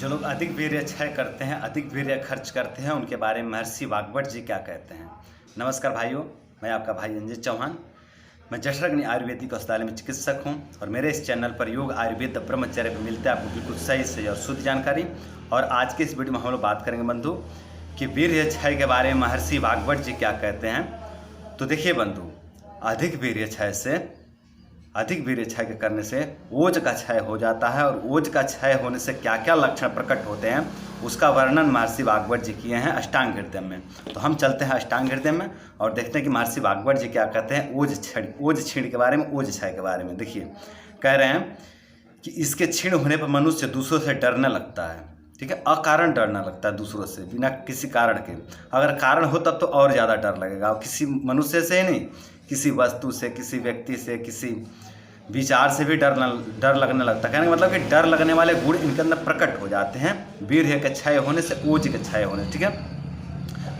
जो लोग अधिक वीर्य क्षय करते हैं, अधिक वीर्य खर्च करते हैं, उनके बारे में महर्षि वाग्भट जी क्या कहते हैं। नमस्कार भाइयों, मैं आपका भाई अंजित चौहान। मैं जठराग्नि आयुर्वेदिक अस्पताल में चिकित्सक हूं और मेरे इस चैनल पर योग आयुर्वेद ब्रह्मचर्य पर मिलते हैं आपको बिल्कुल सही और शुद्ध जानकारी। और आज के इस वीडियो में हम लोग बात करेंगे बंधु कि वीर्य क्षय के बारे में महर्षि वाग्भट जी क्या कहते हैं। तो देखिए बंधु, अधिक वीर्य क्षय के करने से ओज का क्षय हो जाता है और ओज का क्षय होने से क्या क्या लक्षण प्रकट होते हैं उसका वर्णन महर्षि वाग्भट जी किए हैं अष्टांग हृदय में। तो हम चलते हैं अष्टांग हृदय में और देखते हैं कि महर्षि वाग्भट जी क्या कहते हैं ओज क्षीण के बारे में, ओज क्षय के बारे में। देखिए, कह रहे हैं कि इसके क्षीण होने पर मनुष्य दूसरों से डरने लगता है। ठीक है, अकारण डरना लगता है दूसरों से, बिना किसी कारण के। अगर कारण हो तब तो और ज़्यादा डर लगेगा, और किसी मनुष्य से ही नहीं, किसी वस्तु से, किसी व्यक्ति से, किसी विचार से भी डर लगने लगता है। कहने का मतलब कि डर लगने वाले गुण इनके अंदर प्रकट हो जाते हैं वीर्य के क्षय होने से, ओज के क्षय होने से। ठीक है,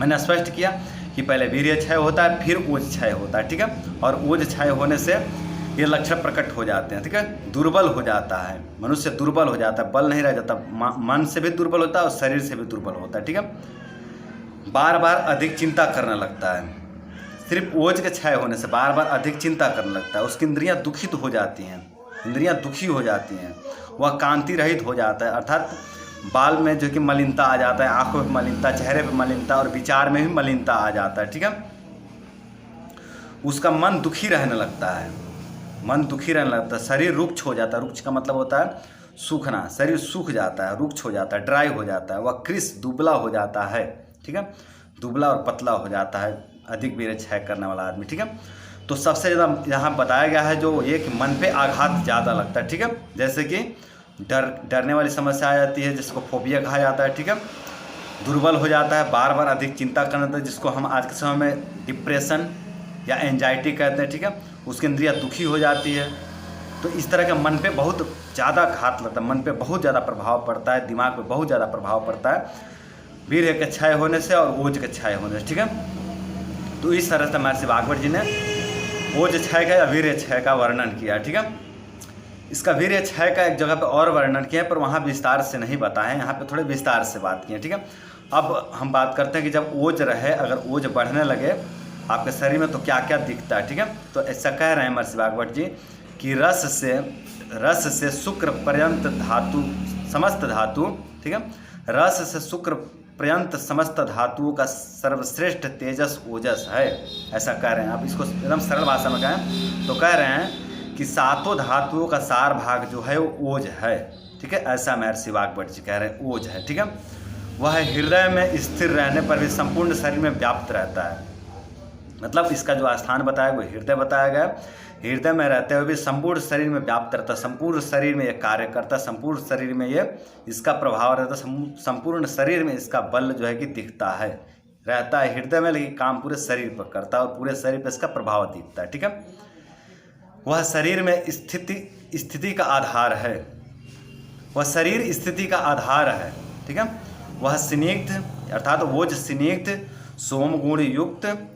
मैंने स्पष्ट किया कि पहले वीर्य क्षय होता है, फिर ओज क्षय होता है। ठीक है, और ओज क्षय होने से ये लक्षण प्रकट हो जाते हैं। ठीक है, दुर्बल हो जाता है मनुष्य, दुर्बल हो जाता है, बल नहीं रह जाता, मन से भी दुर्बल होता है और शरीर से भी दुर्बल होता है। ठीक है, बार बार अधिक चिंता करने लगता है। सिर्फ ओज के क्षय होने से बार बार अधिक चिंता करने लगता है, उसकी इंद्रियां दुखित हो जाती हैं, इंद्रियां दुखी हो जाती हैं, वह कांति रहित हो जाता है। अर्थात बाल में जो कि मलिनता आ जाता है, आंखों में मलिनता, चेहरे पे मलिनता और विचार में भी मलिनता आ जाता है। ठीक है, उसका मन दुखी रहने लगता है, मन दुखी रहने लगता है, शरीर रुक्ष हो जाता है। रुक्ष का मतलब होता है सूखना, शरीर सूख जाता है, रुक्ष हो जाता है, ड्राई हो जाता है, वह कृश दुबला हो जाता है। ठीक है, दुबला और पतला हो जाता है अधिक वीर्य क्षय करने वाला आदमी। ठीक है, तो सबसे ज़्यादा यहाँ बताया गया है जो ये कि मन पे आघात ज़्यादा लगता है। ठीक है, जैसे कि डरने वाली समस्या आ जाती है, जिसको फोबिया कहा जाता है। ठीक है, दुर्बल हो जाता है, बार बार अधिक चिंता करना था, जिसको हम आज के समय में डिप्रेशन या एंजाइटी कहते हैं। ठीक है, उसकी इंद्रियाँ दुखी हो जाती है। तो इस तरह के मन पे बहुत ज़्यादा घात लगता है, मन पे बहुत ज़्यादा प्रभाव पड़ता है, दिमाग पे बहुत ज़्यादा प्रभाव पड़ता है वीर्य के क्षय होने से और ओज के क्षय होने से। ठीक है, तो इस तरह से महर्षि वाग्भट जी ने ओज क्षय का या वीर्य क्षय का वर्णन किया। ठीक है, इसका वीर्य क्षय का एक जगह पे और वर्णन किया है, पर वहाँ विस्तार से नहीं बताएं, यहाँ पे थोड़े विस्तार से बात की है। ठीक है, अब हम बात करते हैं कि जब ओज रहे, अगर ओज बढ़ने लगे आपके शरीर में तो क्या क्या दिखता है। ठीक है, तो ऐसा कह रहे हैं महर्षि वाग्भट जी कि रस से शुक्र पर्यंत धातु समस्त धातु, ठीक है, रस से शुक्र पर्यंत समस्त धातुओं का सर्वश्रेष्ठ तेजस ओजस है, ऐसा कह रहे हैं। आप इसको एकदम सरल भाषा में कहें तो कह रहे हैं कि सातों धातुओं का सार भाग जो है वो ओज है। ठीक है, ऐसा महर्षि वाग्भट जी कह रहे हैं, ओज है। ठीक है, वह हृदय में स्थिर रहने पर भी संपूर्ण शरीर में व्याप्त रहता है। मतलब इसका जो स्थान बताया वो हृदय बताया गया, हृदय में रहते हुए भी संपूर्ण शरीर में व्याप्त रहता है, संपूर्ण शरीर में ये कार्य करता है, संपूर्ण शरीर में ये इसका प्रभाव रहता है, संपूर्ण शरीर में इसका बल जो है कि दिखता है, रहता है हृदय में, लेकिन काम पूरे शरीर पर करता है और पूरे शरीर पर इसका प्रभाव दिखता है। ठीक है, वह शरीर में स्थिति का आधार है, वह शरीर स्थिति का आधार है। ठीक है, वह स्निग्ध अर्थात ओज स्निग्ध सोम गुण युक्त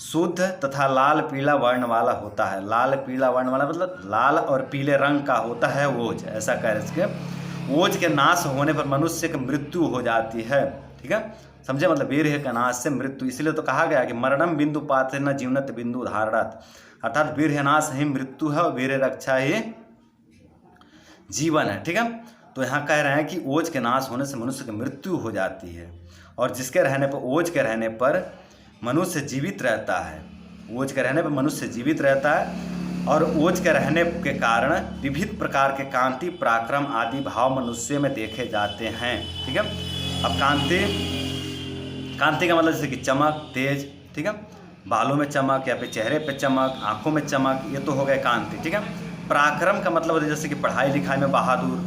शुद्ध तथा लाल पीला वर्ण वाला होता है। लाल पीला वर्ण वाला मतलब लाल और पीले रंग का होता है ओज, ऐसा कह रहे हैं। ओज के नाश होने पर मनुष्य की मृत्यु हो जाती है। ठीक है, समझे, मतलब वीर्य के नाश से मृत्यु, इसलिए तो कहा गया कि मरणम बिंदु पात्र न जीवनत बिंदु धारणात, अर्थात वीर्य नाश ही मृत्यु है और वीर्य रक्षा ही जीवन है। ठीक है, तो यहाँ कह रहे हैं कि ओज के नाश होने से मनुष्य की मृत्यु हो जाती है, और जिसके रहने पर, ओज के रहने पर मनुष्य जीवित रहता है। ओज के रहने पर मनुष्य जीवित रहता है, और ओज के रहने के कारण विविध प्रकार के कांति पराक्रम आदि भाव मनुष्य में देखे जाते हैं। ठीक है, अब कांति का मतलब जैसे कि चमक, तेज, ठीक है, बालों में चमक या फिर चेहरे पे चमक, आंखों में चमक, ये तो हो गए कांति। ठीक है, पराक्रम का मतलब जैसे कि पढ़ाई लिखाई में बहादुर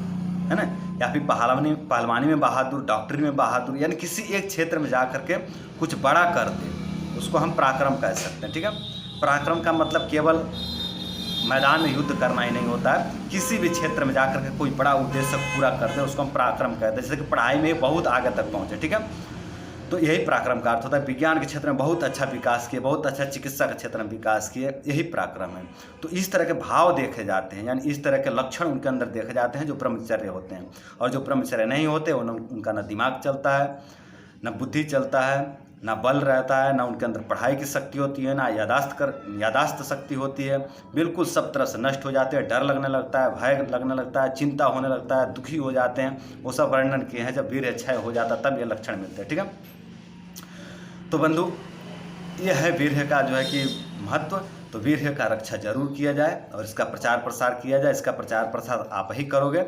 है ना, या फिर पहलवानी में बहादुर, डॉक्टरी में बहादुर, यानी किसी एक क्षेत्र में जा करके कुछ बड़ा कर दे, उसको हम पराक्रम कह सकते हैं। ठीक है, पराक्रम का मतलब केवल मैदान में युद्ध करना ही नहीं होता है, किसी भी क्षेत्र में जाकर के कोई बड़ा उद्देश्य पूरा कर दे उसको हम पराक्रम कहते हैं। जैसे कि पढ़ाई में बहुत आगे तक पहुँचे। ठीक है, तो यही पराक्रम का अर्थ होता है। विज्ञान के क्षेत्र में बहुत अच्छा विकास किए, बहुत अच्छा चिकित्सा के क्षेत्र में विकास किए, यही पराक्रम है। तो इस तरह के भाव देखे जाते हैं, यानी इस तरह के लक्षण उनके अंदर देखे जाते हैं जो ब्रह्मचर्य होते हैं। और जो ब्रह्मचर्य नहीं होते उनका न दिमाग चलता है, न बुद्धि चलता है, ना बल रहता है, ना उनके अंदर पढ़ाई की शक्ति होती है, ना यादाश्त शक्ति होती है। बिल्कुल सब तरह से नष्ट हो जाते हैं। डर लगने लगता है, भय लगने लगता है, चिंता होने लगता है, दुखी हो जाते हैं। वो सब वर्णन किए हैं। जब वीर्य क्षय हो जाता तब ये लक्षण मिलते हैं। ठीक है, तो बंधु ये है वीर्य का जो है कि महत्व। तो वीर्य का रक्षा जरूर किया जाए और इसका प्रचार प्रसार किया जाए। इसका प्रचार प्रसार आप ही करोगे,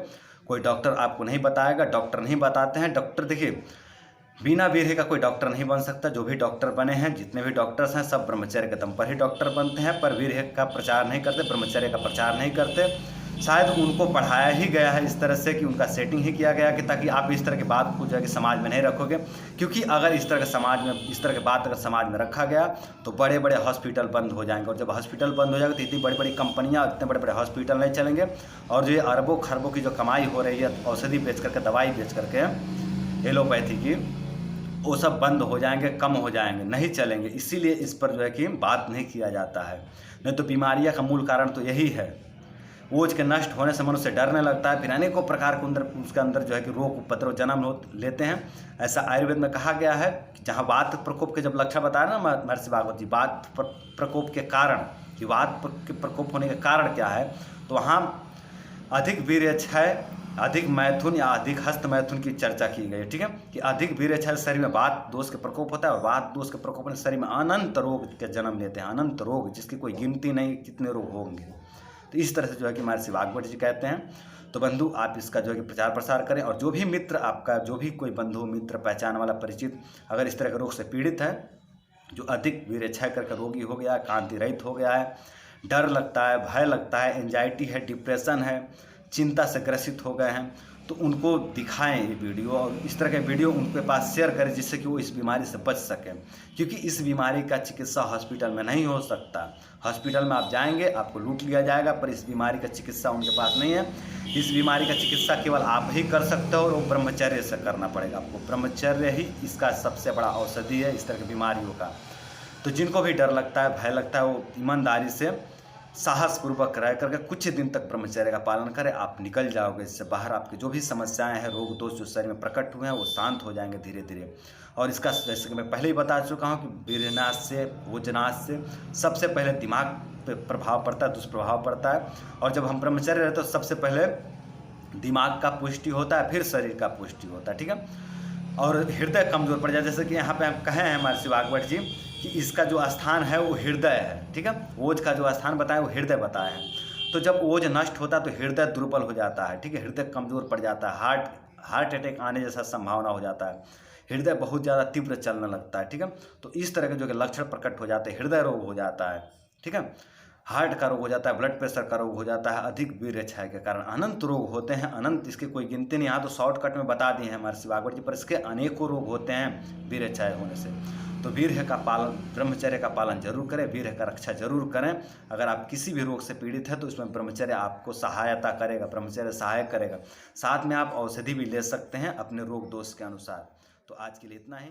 कोई डॉक्टर आपको नहीं बताएगा। डॉक्टर नहीं बताते हैं। डॉक्टर देखिए, बिना वीर्य का कोई डॉक्टर नहीं बन सकता। जो भी डॉक्टर बने हैं, जितने भी डॉक्टर्स हैं, सब ब्रह्मचर्य के दम पर ही डॉक्टर बनते हैं, पर वीर्य का प्रचार नहीं करते, ब्रह्मचर्य का प्रचार नहीं करते। शायद उनको पढ़ाया ही गया है इस तरह से कि उनका सेटिंग ही किया गया कि ताकि आप इस तरह की बात को जो है कि समाज में नहीं रखोगे। क्योंकि अगर इस तरह के समाज में इस तरह की बात अगर समाज में रखा गया तो बड़े बड़े हॉस्पिटल बंद हो जाएंगे। और जब हॉस्पिटल बंद हो जाएगा तो इतनी बड़ी बड़ी कंपनियां, इतने बड़े बड़े हॉस्पिटल नहीं चलेंगे। और जो ये अरबों खरबों की जो कमाई हो रही है औषधि बेच करके, दवाई बेच करके, एलोपैथी की, वो सब बंद हो जाएंगे, कम हो जाएंगे, नहीं चलेंगे। इसीलिए इस पर जो है कि बात नहीं किया जाता है। नहीं तो बीमारियां का मूल कारण तो यही है। ओज के नष्ट होने से मनुष्य डरने लगता है, फिर अनेकों प्रकार के उसके अंदर जो है कि रोग उपद्रव जन्म लेते हैं। ऐसा आयुर्वेद में कहा गया है कि जहाँ वात प्रकोप के जब लक्षण बताया ना महर्षि भागवत जी, वात प्रकोप के कारण, कि वात के प्रकोप होने के कारण क्या है, तो वहाँ अधिक वीर्य क्षय, अधिक मैथुन या अधिक हस्त मैथुन की चर्चा की गई है। ठीक है, कि अधिक वीर्य क्षय शरीर में वात दोष के प्रकोप होता है, और वात दोष के प्रकोप में शरीर में अनंत रोग के जन्म लेते हैं। अनंत रोग, जिसकी कोई गिनती नहीं कितने रोग होंगे। तो इस तरह से जो है कि महर्षि भागवत जी कहते हैं। तो बंधु आप इसका जो है कि प्रचार प्रसार करें। और जो भी मित्र आपका, जो भी कोई बंधु मित्र, पहचान वाला, परिचित अगर इस तरह के रोग से पीड़ित है, जो अधिक वीर्य क्षय करके रोगी हो गया है, कांति रहित हो गया है, डर लगता है, भय लगता है, एंजाइटी है, डिप्रेशन है, चिंता से ग्रसित हो गए हैं, तो उनको दिखाएं ये वीडियो। और इस तरह के वीडियो उनके पास शेयर करें जिससे कि वो इस बीमारी से बच सकें। क्योंकि इस बीमारी का चिकित्सा हॉस्पिटल में नहीं हो सकता। हॉस्पिटल में आप जाएंगे, आपको लूट लिया जाएगा, पर इस बीमारी का चिकित्सा उनके पास नहीं है। इस बीमारी का चिकित्सा केवल आप ही कर सकते हो, और वो ब्रह्मचर्य से करना पड़ेगा आपको। ब्रह्मचर्य ही इसका सबसे बड़ा औषधि है इस तरह की बीमारियों का। तो जिनको भी डर लगता है, भय लगता है, वो ईमानदारी से, साहसपूर्वक रह करके कुछ दिन तक ब्रह्मचर्य का पालन करें। आप निकल जाओगे इससे बाहर। आपकी जो भी समस्याएं हैं, रोग दोष जो शरीर में प्रकट हुए हैं, वो शांत हो जाएंगे धीरे धीरे। और इसका, जैसे कि मैं पहले ही बता चुका हूँ, कि वीर्यनाश से, ओजनाश से सबसे पहले दिमाग पे प्रभाव पड़ता है, दुष्प्रभाव पड़ता है। और जब हम ब्रह्मचर्य रहते तो सबसे पहले दिमाग का पुष्टि होता है, फिर शरीर का पुष्टि होता है। ठीक है, और हृदय कमजोर पड़ जाए। जैसे कि यहाँ पे हम कहे हैं महर्षि भागवत जी कि इसका जो स्थान है वो हृदय है। ठीक है, ओज का जो स्थान बताया वो हृदय बताया है। तो जब ओज नष्ट होता है तो हृदय दुर्बल हो जाता है। ठीक है, हृदय कमजोर पड़ जाता है, हार्ट अटैक आने जैसा संभावना हो जाता है, हृदय बहुत ज़्यादा तीव्र चलने लगता है। ठीक है, तो इस तरह के जो कि लक्षण प्रकट हो जाते हैं, हृदय रोग हो जाता है। ठीक है, हार्ट का रोग हो जाता है, ब्लड प्रेशर का रोग हो जाता है, अधिक वीर्य क्षय के कारण अनंत रोग होते हैं। अनंत, इसकी कोई गिनती नहीं। यहाँ तो शॉर्टकट में बता दिए हैं महर्षि भागवत जी, पर इसके अनेकों रोग होते हैं वीर्य क्षय होने से। तो वीर्य का पालन, ब्रह्मचर्य का पालन जरूर करें, वीर्य का रक्षा जरूर करें। अगर आप किसी भी रोग से पीड़ित हैं तो इसमें ब्रह्मचर्य आपको सहायता करेगा, ब्रह्मचर्य सहायक करेगा। साथ में आप औषधि भी ले सकते हैं अपने रोग दोष के अनुसार। तो आज के लिए इतना ही।